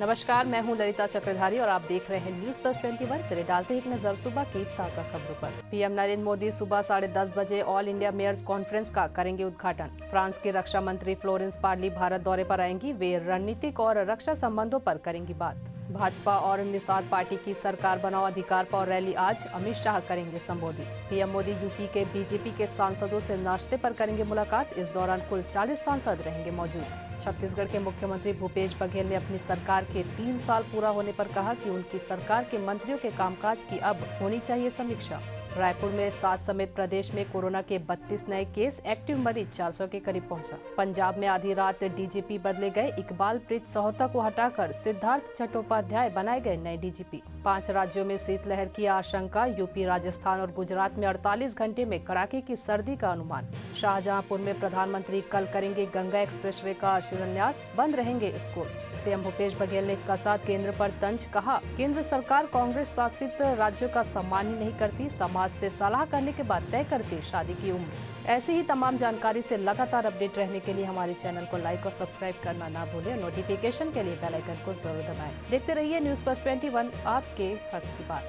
नमस्कार, मैं हूं ललिता चक्रधारी और आप देख रहे हैं न्यूज प्लस 21। चलिए डालते हैं एक नजर सुबह की ताजा खबरों पर। पीएम नरेंद्र मोदी सुबह 10:30 बजे ऑल इंडिया मेयर्स कॉन्फ्रेंस का करेंगे उद्घाटन। फ्रांस की रक्षा मंत्री फ्लोरेंस पार्ली भारत दौरे पर आएंगी। वे रणनीतिक और रक्षा संबंधों पर करेंगी बात। भाजपा और निषाद पार्टी की सरकार बनाओ अधिकार पर रैली आज, अमित शाह करेंगे संबोधित। पीएम मोदी यूपी के बीजेपी के सांसदों से नाश्ते पर करेंगे मुलाकात। इस दौरान कुल 40 सांसद रहेंगे मौजूद। छत्तीसगढ़ के मुख्यमंत्री भूपेश बघेल ने अपनी सरकार के 3 साल पूरा होने पर कहा कि उनकी सरकार के मंत्रियों के कामकाज की अब होनी चाहिए समीक्षा। रायपुर में 7 समेत प्रदेश में कोरोना के 32 नए केस, एक्टिव मरीज 400 के करीब पहुंचा। पंजाब में आधी रात डीजीपी बदले गए। इकबाल प्रीत सहोता को हटाकर सिद्धार्थ चट्टोपाध्याय बनाए गए नए डीजीपी। 5 राज्यों में शीतलहर की आशंका। यूपी, राजस्थान और गुजरात में 48 घंटे में कड़ाके की सर्दी का अनुमान। शाहजहांपुर में प्रधानमंत्री कल करेंगे गंगा एक्सप्रेसवे का शिलान्यास। बंद रहेंगे स्कूल। सीएम भूपेश बघेल ने कसा केंद्र पर तंज। कहा, केंद्र सरकार कांग्रेस शासित राज्यों का सम्मान ही नहीं करती, समाज से सलाह करने के बाद तय करती शादी की उम्र। ऐसी ही तमाम जानकारी से लगातार अपडेट रहने के लिए हमारे चैनल को लाइक और सब्सक्राइब करना ना भूलें। नोटिफिकेशन के लिए बेल आइकन को जरूर दबाएं। देखते रहिए न्यूज प्लस 21, आपके हक की बात।